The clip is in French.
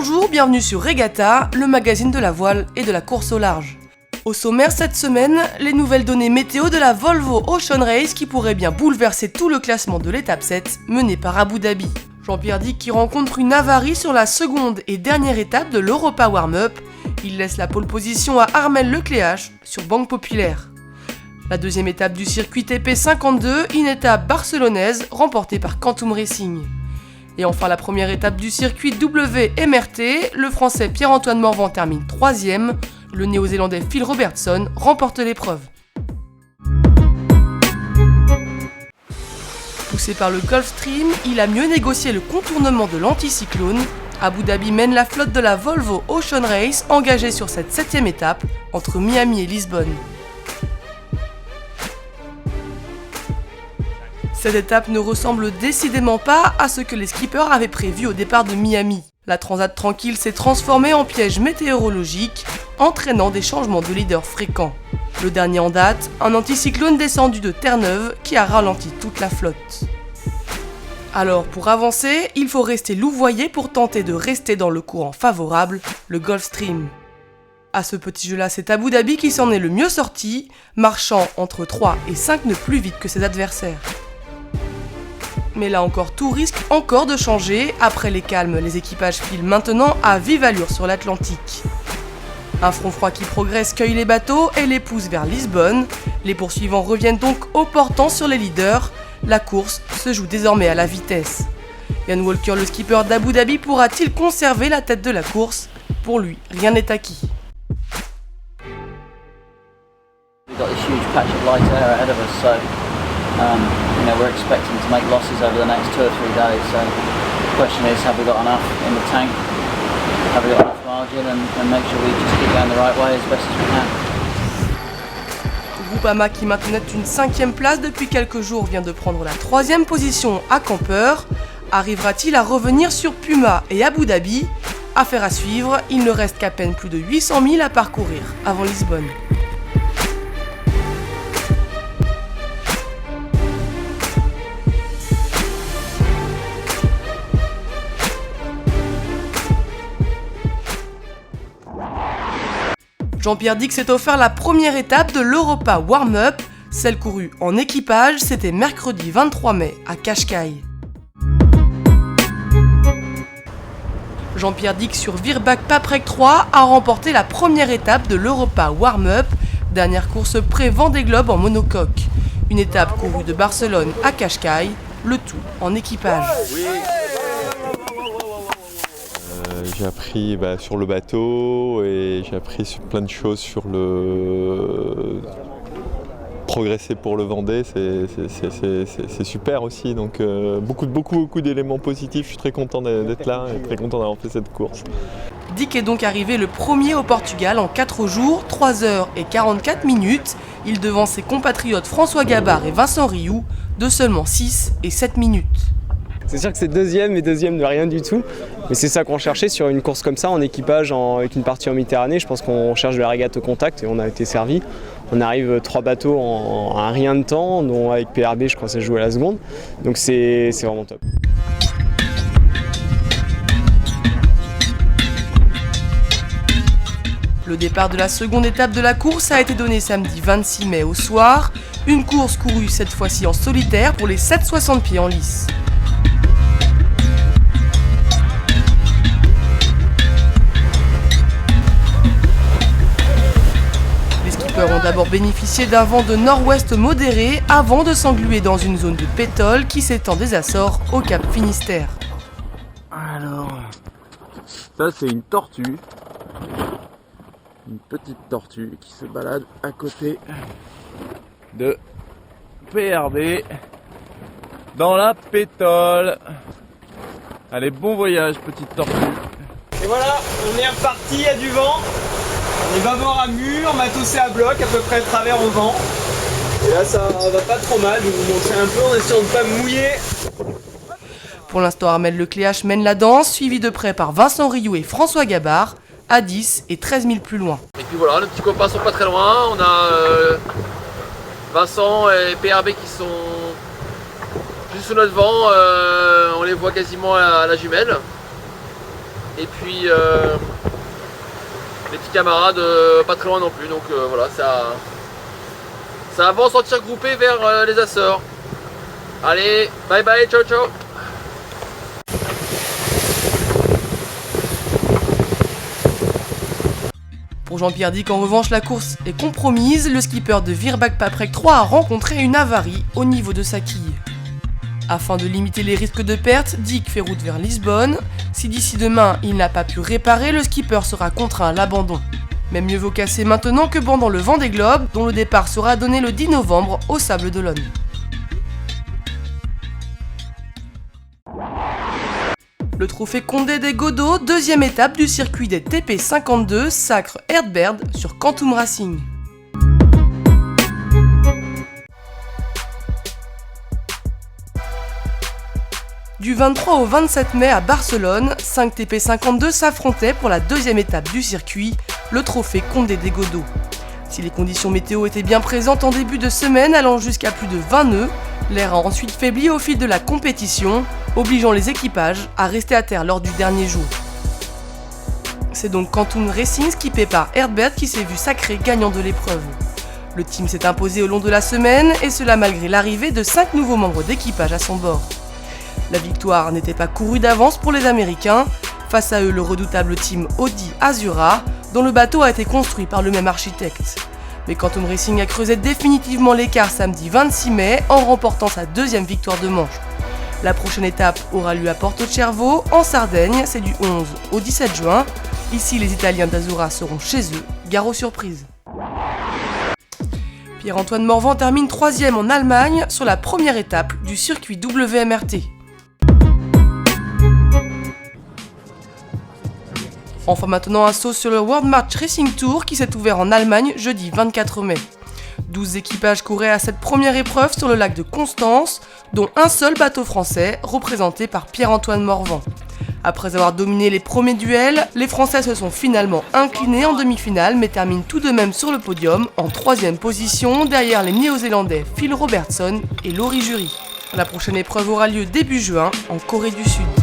Bonjour, bienvenue sur Regatta, le magazine de la voile et de la course au large. Au sommaire cette semaine, les nouvelles données météo de la Volvo Ocean Race qui pourrait bien bouleverser tout le classement de l'étape 7 menée par Abu Dhabi. Jean-Pierre Dick qui rencontre une avarie sur la seconde et dernière étape de l'Europa Warm-Up. Il laisse la pole position à Armel Lecléache sur Banque Populaire. La deuxième étape du circuit TP52, une étape barcelonaise remportée par Quantum Racing. Et enfin la première étape du circuit WMRT, le français Pierre-Antoine Morvan termine 3ème, le néo-zélandais Phil Robertson remporte l'épreuve. Poussé par le Gulfstream, il a mieux négocié le contournement de l'anticyclone. Abu Dhabi mène la flotte de la Volvo Ocean Race engagée sur cette 7ème étape entre Miami et Lisbonne. Cette étape ne ressemble décidément pas à ce que les skippers avaient prévu au départ de Miami. La Transat tranquille s'est transformée en piège météorologique, entraînant des changements de leader fréquents. Le dernier en date, un anticyclone descendu de Terre-Neuve qui a ralenti toute la flotte. Alors pour avancer, il faut rester louvoyé pour tenter de rester dans le courant favorable, le Gulfstream. À ce petit jeu-là, c'est Abu Dhabi qui s'en est le mieux sorti, marchant entre 3 et 5 nœuds plus vite que ses adversaires. Mais là encore, tout risque encore de changer. Après les calmes, les équipages filent maintenant à vive allure sur l'Atlantique. Un front froid qui progresse cueille les bateaux et les pousse vers Lisbonne. Les poursuivants reviennent donc au portant sur les leaders. La course se joue désormais à la vitesse. Ian Walker, le skipper d'Abu Dhabi, pourra-t-il conserver la tête de la course ? Pour lui, rien n'est acquis. We're expecting to make losses over the next 2 or 3 days. So the question is, have we got enough in the tank? Have we got enough margin? And make sure we just keep going the right way as best as we can. Groupama qui maintenait une 5ème place depuis quelques jours vient de prendre la 3ème position à Camper. Arrivera-t-il à revenir sur Puma et Abu Dhabi ? Affaire à suivre, il ne reste qu'à peine plus de 800 000 à parcourir avant Lisbonne. Jean-Pierre Dick s'est offert la première étape de l'Europa Warm-Up. Celle courue en équipage, c'était mercredi 23 mai à Cascais. Jean-Pierre Dick sur Virbac Paprec 3 a remporté la première étape de l'Europa Warm-Up, dernière course pré-Vendée Globe en monocoque. Une étape courue de Barcelone à Cascais, le tout en équipage. J'ai appris sur le bateau et j'ai appris sur plein de choses sur le progresser pour le Vendée, c'est super aussi. Donc beaucoup d'éléments positifs. Je suis très content d'être là et très content d'avoir fait cette course. Dick est donc arrivé le premier au Portugal en 4 jours, 3 heures et 44 minutes. Il devance ses compatriotes François Gabard et Vincent Rioux de seulement 6 et 7 minutes. C'est sûr que c'est deuxième de rien du tout, mais c'est ça qu'on cherchait sur une course comme ça, en équipage, avec une partie en Méditerranée. Je pense qu'on cherche de la régate au contact et on a été servi. On arrive 3 bateaux en un rien de temps, dont avec PRB je crois que ça joue à la seconde, donc c'est vraiment top. Le départ de la seconde étape de la course a été donné samedi 26 mai au soir, une course courue cette fois-ci en solitaire pour les 760 pieds en lice. Les skippers ont d'abord bénéficié d'un vent de nord-ouest modéré avant de s'engluer dans une zone de pétole qui s'étend des Açores au cap Finistère. Alors, ça c'est une tortue, une petite tortue qui se balade à côté de PRB dans la pétole. Allez, bon voyage petite tortue. Et voilà, on est reparti, il y a du vent. On est bâbord à mur, matossé à bloc, à peu près travers au vent. Et là ça va pas trop mal, je vais vous montrer un peu, on est sûr de ne pas mouiller. Pour l'instant, Armel Lecléache mène la danse, suivi de près par Vincent Rioux et François Gabard, à 10 et 13 000 plus loin. Et puis voilà, les petits copains sont pas très loin, on a Vincent et PRB qui sont juste sous notre vent, on les voit quasiment à la jumelle. Et puis les petits camarades pas très loin non plus. Donc voilà, ça avance en tir groupé vers les Açores. Allez, bye bye, ciao ciao. Pour Jean-Pierre Dick, en revanche, la course est compromise. Le skipper de Virbac Paprec 3 a rencontré une avarie au niveau de sa quille. Afin de limiter les risques de perte, Dick fait route vers Lisbonne. Si d'ici demain il n'a pas pu réparer, le skipper sera contraint à l'abandon. Mais mieux vaut casser maintenant que pendant le Vendée Globe, dont le départ sera donné le 10 novembre au Sables-d'Olonne. Le trophée Condé des Godos, deuxième étape du circuit des TP52, sacre Erdberd sur Quantum Racing. Du 23 au 27 mai à Barcelone, 5 TP52 s'affrontaient pour la deuxième étape du circuit, le trophée Condé des Godos. Si les conditions météo étaient bien présentes en début de semaine, allant jusqu'à plus de 20 nœuds, l'air a ensuite faibli au fil de la compétition, obligeant les équipages à rester à terre lors du dernier jour. C'est donc Quantum Racing, skippé par Erdberd, qui s'est vu sacré gagnant de l'épreuve. Le team s'est imposé au long de la semaine, et cela malgré l'arrivée de 5 nouveaux membres d'équipage à son bord. La victoire n'était pas courue d'avance pour les Américains, face à eux le redoutable team Audi Azura, dont le bateau a été construit par le même architecte. Mais Quantum Racing a creusé définitivement l'écart samedi 26 mai en remportant sa deuxième victoire de manche. La prochaine étape aura lieu à Porto Cervo, en Sardaigne, c'est du 11 au 17 juin. Ici, les Italiens d'Azura seront chez eux, gare aux surprises. Pierre-Antoine Morvan termine 3e en Allemagne sur la première étape du circuit WMRT. Enfin maintenant un saut sur le World March Racing Tour qui s'est ouvert en Allemagne jeudi 24 mai. 12 équipages couraient à cette première épreuve sur le lac de Constance, dont un seul bateau français représenté par Pierre-Antoine Morvan. Après avoir dominé les premiers duels, les Français se sont finalement inclinés en demi-finale mais terminent tout de même sur le podium en 3e position derrière les Néo-Zélandais Phil Robertson et Laurie Jury. La prochaine épreuve aura lieu début juin en Corée du Sud.